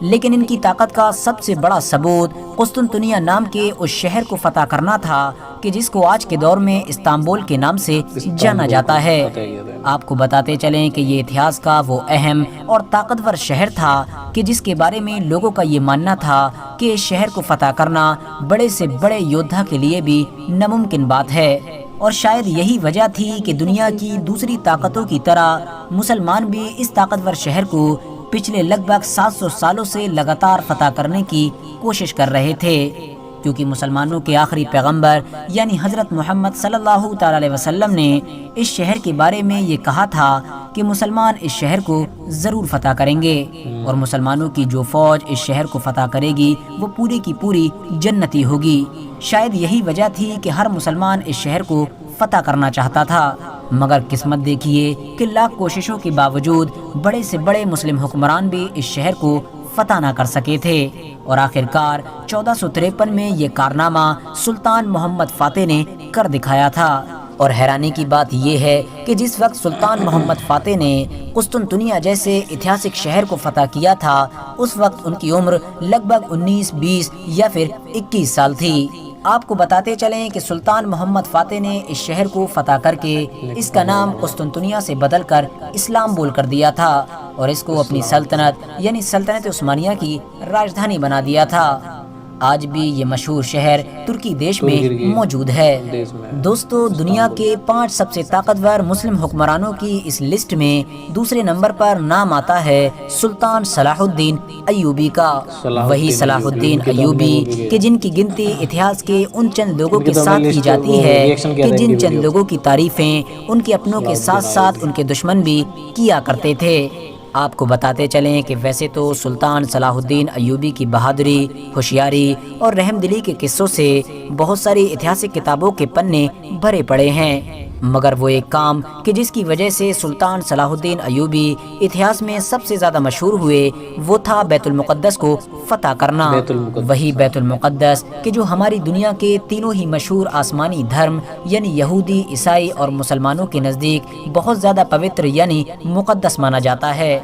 لیکن ان کی طاقت کا سب سے بڑا ثبوت قسطنطنیہ نام کے اس شہر کو فتح کرنا تھا کہ جس کو آج کے دور میں استنبول کے نام سے جانا جاتا ہے۔ آپ کو بتاتے چلیں کہ یہ اتہاس کا وہ اہم اور طاقتور شہر تھا کہ جس کے بارے میں لوگوں کا یہ ماننا تھا کہ اس شہر کو فتح کرنا بڑے سے بڑے یودھا کے لیے بھی ناممکن بات ہے۔ اور شاید یہی وجہ تھی کہ دنیا کی دوسری طاقتوں کی طرح مسلمان بھی اس طاقتور شہر کو پچھلے لگ بھگ 700 سالوں سے لگاتار فتح کرنے کی کوشش کر رہے تھے، کیونکہ مسلمانوں کے آخری پیغمبر یعنی حضرت محمد صلی اللہ تعالی علیہ وسلم نے اس شہر کے بارے میں یہ کہا تھا کہ مسلمان اس شہر کو ضرور فتح کریں گے، اور مسلمانوں کی جو فوج اس شہر کو فتح کرے گی وہ پوری کی پوری جنتی ہوگی۔ شاید یہی وجہ تھی کہ ہر مسلمان اس شہر کو فتح کرنا چاہتا تھا، مگر قسمت دیکھیے کہ لاکھ کوششوں کے باوجود بڑے سے بڑے مسلم حکمران بھی اس شہر کو فتح نہ کر سکے تھے، اور آخرکار 1453 میں یہ کارنامہ سلطان محمد فاتح نے کر دکھایا تھا۔ اور حیرانی کی بات یہ ہے کہ جس وقت سلطان محمد فاتح نے قسطنطنیہ جیسے اتہاسک شہر کو فتح کیا تھا اس وقت ان کی عمر لگ بھگ 19، 20 یا پھر 21 سال تھی۔ آپ کو بتاتے چلیں کہ سلطان محمد فاتح نے اس شہر کو فتح کر کے اس کا نام قسطنطنیہ سے بدل کر اسلامبول کر دیا تھا، اور اس کو اپنی سلطنت یعنی سلطنت عثمانیہ کی راجدھانی بنا دیا تھا۔ آج بھی یہ مشہور شہر ترکی دیش میں موجود ہے۔ دوستو، دنیا کے 5 سب سے طاقتور مسلم حکمرانوں کی اس لسٹ میں دوسرے نمبر پر نام آتا ہے سلطان صلاح الدین ایوبی کا۔ وہی صلاح الدین ایوبی کہ جن کی گنتی اتہاس کے ان چند لوگوں کے ساتھ کی جاتی ہے کہ جن چند لوگوں کی تعریفیں ان کے اپنوں کے ساتھ ساتھ ان کے دشمن بھی کیا کرتے تھے۔ آپ کو بتاتے چلیں کہ ویسے تو سلطان صلاح الدین ایوبی کی بہادری، ہوشیاری اور رحم دلی کے قصوں سے بہت ساری اتہاسک کتابوں کے پنے بھرے پڑے ہیں، مگر وہ ایک کام کہ جس کی وجہ سے سلطان صلاح الدین ایوبی اتہاس میں سب سے زیادہ مشہور ہوئے وہ تھا بیت المقدس کو فتح کرنا۔ وہی بیت المقدس کہ جو ہماری دنیا کے تینوں ہی مشہور آسمانی دھرم یعنی یہودی، عیسائی اور مسلمانوں کے نزدیک بہت زیادہ پوتر یعنی مقدس مانا جاتا ہے۔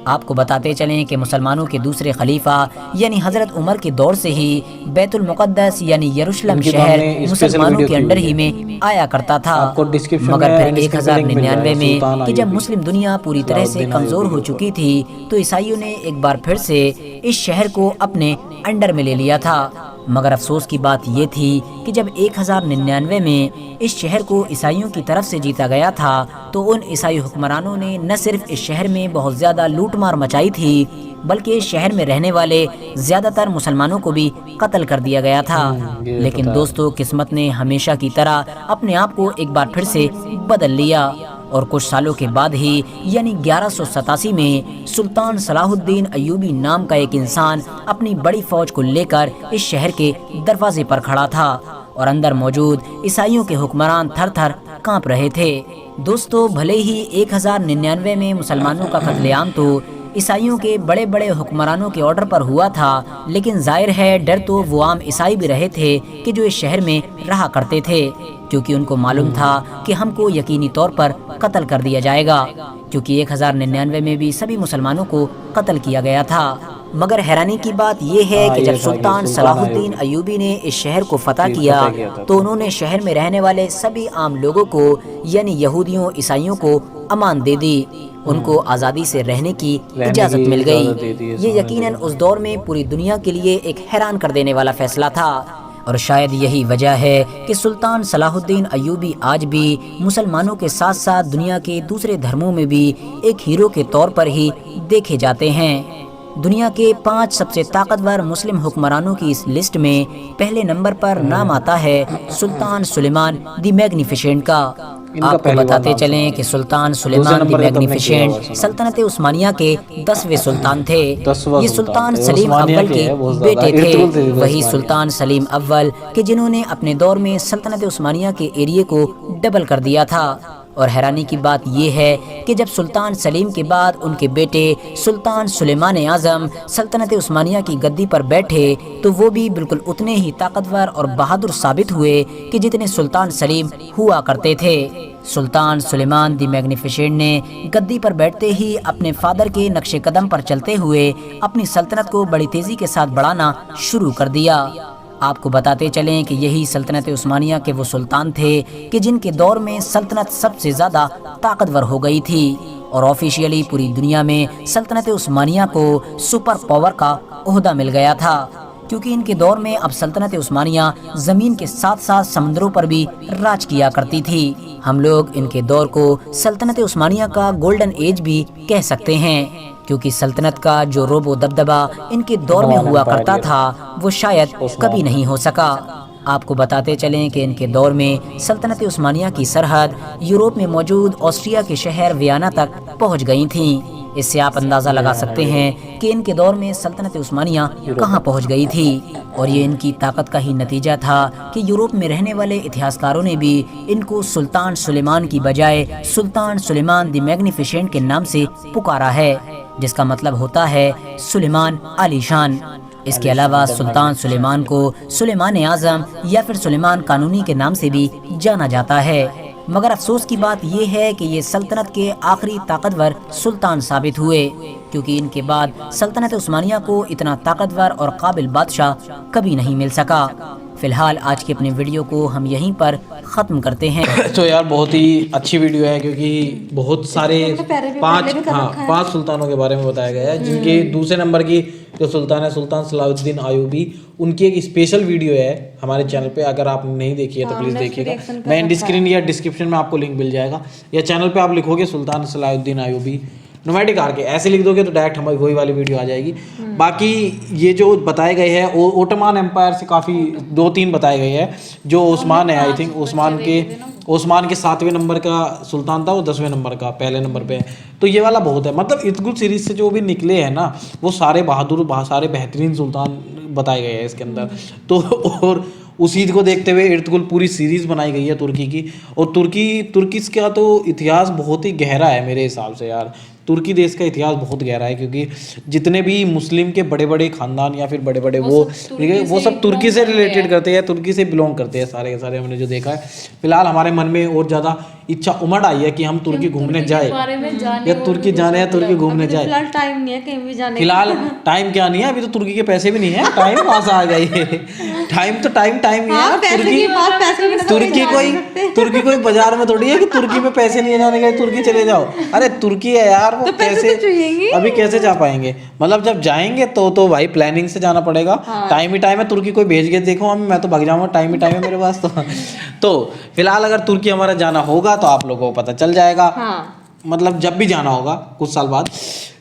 آپ کو بتاتے چلیں کہ مسلمانوں کے دوسرے خلیفہ یعنی حضرت عمر کے دور سے ہی بیت المقدس یعنی یروشلم شہر مسلمانوں کے انڈر ہی میں آیا کرتا تھا، مگر پھر 1099 میں کہ جب مسلم دنیا پوری طرح سے کمزور ہو چکی تھی تو عیسائیوں نے ایک بار پھر سے اس شہر کو اپنے انڈر میں لے لیا تھا۔ مگر افسوس کی بات یہ تھی کہ جب 1099 میں اس شہر کو عیسائیوں کی طرف سے جیتا گیا تھا تو ان عیسائی حکمرانوں نے نہ صرف اس شہر میں بہت زیادہ لوٹ مار مچائی تھی بلکہ اس شہر میں رہنے والے زیادہ تر مسلمانوں کو بھی قتل کر دیا گیا تھا۔ لیکن دوستو، قسمت نے ہمیشہ کی طرح اپنے آپ کو ایک بار پھر سے بدل لیا، اور کچھ سالوں کے بعد ہی یعنی 1187 میں سلطان صلاح الدین ایوبی نام کا ایک انسان اپنی بڑی فوج کو لے کر اس شہر کے دروازے پر کھڑا تھا، اور اندر موجود عیسائیوں کے حکمران تھر تھر کانپ رہے تھے۔ دوستو، بھلے ہی 1099 میں مسلمانوں کا قتل عام تو عیسائیوں کے بڑے بڑے حکمرانوں کے آرڈر پر ہوا تھا، لیکن ظاہر ہے ڈر تو وہ عام عیسائی بھی رہے تھے کہ جو اس شہر میں رہا کرتے تھے، کیونکہ ان کو معلوم تھا کہ ہم کو یقینی طور پر قتل کر دیا جائے گا، کیونکہ 1099 میں بھی سبھی مسلمانوں کو قتل کیا گیا تھا۔ مگر حیرانی کی بات یہ ہے کہ جب سلطان صلاح الدین ایوبی نے اس شہر کو فتح کیا تو انہوں نے شہر میں رہنے والے سبھی عام لوگوں کو یعنی یہودیوں، عیسائیوں کو امان دے دی، ان کو آزادی سے رہنے کی اجازت مل گئی۔ یہ یقیناً اس دور میں پوری دنیا کے لیے ایک حیران کر دینے والا فیصلہ تھا، اور شاید یہی وجہ ہے کہ سلطان صلاح الدین ایوبی آج بھی مسلمانوں کے ساتھ ساتھ دنیا کے دوسرے دھرموں میں بھی ایک ہیرو کے طور پر ہی دیکھے جاتے ہیں۔ دنیا کے 5 سب سے طاقتور مسلم حکمرانوں کی اس لسٹ میں پہلے نمبر پر نام آتا ہے سلطان سلیمان دی میگنیفیشنٹ کا۔ آپ کو بتاتے چلیں کہ سلطان سلیمان دی میگنیفیشنٹ سلطنت عثمانیہ کے 10ویں سلطان تھے۔ یہ سلطان سلیم اول کے بیٹے تھے، وہی سلطان سلیم اول کہ جنہوں نے اپنے دور میں سلطنت عثمانیہ کے ایریے کو ڈبل کر دیا تھا۔ اور حیرانی کی بات یہ ہے کہ جب سلطان سلیم کے بعد ان کے بیٹے سلطان سلیمان اعظم سلطنت عثمانیہ کی گدی پر بیٹھے تو وہ بھی بالکل اتنے ہی طاقتور اور بہادر ثابت ہوئے کہ جتنے سلطان سلیم ہوا کرتے تھے۔ سلطان سلیمان دی میگنیفیسنٹ نے گدی پر بیٹھتے ہی اپنے فادر کے نقش قدم پر چلتے ہوئے اپنی سلطنت کو بڑی تیزی کے ساتھ بڑھانا شروع کر دیا۔ آپ کو بتاتے چلیں کہ یہی سلطنت عثمانیہ کے وہ سلطان تھے کہ جن کے دور میں سلطنت سب سے زیادہ طاقتور ہو گئی تھی، اور آفیشیلی پوری دنیا میں سلطنت عثمانیہ کو سپر پاور کا عہدہ مل گیا تھا، کیونکہ ان کے دور میں اب سلطنت عثمانیہ زمین کے ساتھ ساتھ سمندروں پر بھی راج کیا کرتی تھی۔ ہم لوگ ان کے دور کو سلطنت عثمانیہ کا گولڈن ایج بھی کہہ سکتے ہیں، کیونکہ سلطنت کا جو روب و دبدبہ ان کے دور میں ہوا کرتا تھا وہ شاید کبھی نہیں ہو سکا۔ آپ کو بتاتے چلیں کہ ان کے دور میں سلطنت عثمانیہ کی سرحد یورپ میں موجود آسٹریا کے شہر ویانا تک پہنچ گئی تھیں۔ اس سے آپ اندازہ لگا سکتے ہیں کہ ان کے دور میں سلطنت عثمانیہ کہاں پہنچ گئی تھی، اور یہ ان کی طاقت کا ہی نتیجہ تھا کہ یورپ میں رہنے والے اتہاسکاروں نے بھی ان کو سلطان سلیمان کی بجائے سلطان سلیمان دی میگنیفیسنٹ کے نام سے پکارا ہے، جس کا مطلب ہوتا ہے سلیمان عالی شان۔ اس کے علاوہ سلطان سلیمان کو سلیمان اعظم یا پھر سلیمان قانونی کے نام سے بھی جانا جاتا ہے، مگر افسوس کی بات یہ ہے کہ یہ سلطنت کے آخری طاقتور سلطان ثابت ہوئے، کیونکہ ان کے بعد سلطنت عثمانیہ کو اتنا طاقتور اور قابل بادشاہ کبھی نہیں مل سکا۔ فی الحال آج کی اپنی ویڈیو کو ہم یہیں پر ختم کرتے ہیں۔ تو یار بہت ہی اچھی ویڈیو ہے، کیونکہ بہت سارے پانچ سلطانوں کے بارے میں بتایا گیا ہے، جن کے دوسرے نمبر کی جو سلطان ہے سلطان صلاح الدین ایوبی، ان کی ایک اسپیشل ویڈیو ہے ہمارے چینل پہ، اگر آپ نے نہیں دیکھی ہے تو پلیز دیکھیے گا، میں انڈ اسکرین یا ڈسکرپشن میں آپ کو لنک مل جائے گا، یا چینل پہ آپ لکھو گے سلطان صلاح الدین ایوبی نومیٹک آر کے ایسے لکھ دو گے تو ڈائریکٹ ہماری وہی والی ویڈیو آ جائے گی۔ باقی یہ جو بتائے گئے ہیں اوٹمان امپائر سے کافی 2-3 بتائے گئے ہیں، جو عثمان ہے آئی تھنک عثمان کے 7ویں نمبر کا سلطان تھا، وہ 10ویں نمبر کا پہلے نمبر پہ ہے، تو یہ والا بہت ہے، مطلب ارطغرل سیریز سے جو بھی نکلے ہیں نا وہ سارے بہادر سارے بہترین سلطان بتائے گئے ہیں اس کے اندر۔ تو اور اسی کو دیکھتے ہوئے ارطغرل پوری سیریز بنائی گئی ہے ترکی کی، اور ترکیز کا تو اتہاس بہت ہی گہرا ہے میرے حساب سے یار، ترکی دیش کا اتہاس بہت گہرا ہے، کیونکہ جتنے بھی مسلم کے بڑے بڑے خاندان یا پھر بڑے بڑے وہ سب ترکی سے ریلیٹڈ کرتے ہیں، ترکی سے بلونگ کرتے ہیں سارے کے سارے، ہم نے جو دیکھا ہے۔ فی الحال ہمارے من میں اور زیادہ اچھا امڑ آئی ہے کہ ہم ترکی گھومنے جائیں، یا ترکی جانے یا ترکی گھومنے جائیں۔ فی الحال ٹائم نہیں ہے کہیں بھی جانے کا، فی الحال ٹائم کیا نہیں ہے، ابھی تو ترکی کے پیسے بھی نہیں ہیں، ٹائم وہاں سے آ گئی ہے، ٹائم تو ٹائم ہی ہے۔ ترکی کوئی بازار میں تھوڑی ہے کہ ترکی میں پیسے نہیں جانے کے ترکی چلے جاؤ، ارے ترکی ہے یار، وہ پیسے ابھی کیسے جا پائیں گے، مطلب جب جائیں گے تو بھائی پلاننگ سے جانا پڑے گا، ٹائم ہی ٹائم ہے، ترکی کوئی بھیج کے دیکھو میں تو بھگ جاؤں گا، ٹائم ہی ٹائم ہے میرے پاس۔ تو فی الحال اگر ترکی ہمارا جانا ہوگا تو آپ لوگوں کو پتہ چل جائے گا، مطلب جب بھی جانا ہوگا کچھ سال بعد۔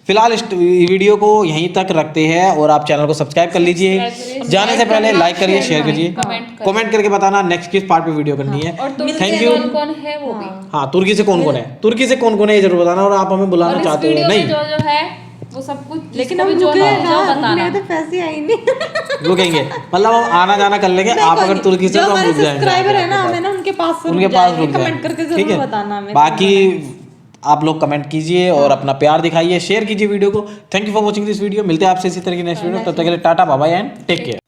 فی الحال اس ویڈیو کو یہیں تک رکھتے ہیں، اور آپ چینل کو سبسکرائب کر لیجئے، جانے سے پہلے لائک کریے، شیئر کیجیے، کمنٹ کر کے بتانا نیکسٹ کس پارٹ پہ ویڈیو کرنی ہے۔ Thank you. ہاں ترکی سے کون کون ہے یہ ضرور بتانا، اور آپ ہمیں بلانا چاہتے ہو نہیں جو ہے وہ سب کچھ، لیکن ہم پیسے آئیں گے، رکیں گے، مطلب ہم آنا جانا کر لیں گے، آپ اگر ترکی سے تو ہم رک جائیں گے، ان کے پاس رک جائیں، ٹھیک ہے۔ باقی آپ لوگ کمنٹ کیجئے اور اپنا پیار دکھائیے، شیئر کیجئے ویڈیو کو۔ Thank you for watching this video, ملتے ہیں آپ سے اسی طرح کی نیکسٹ ویڈیو، تب تک کے لیے tata bye bye and take care.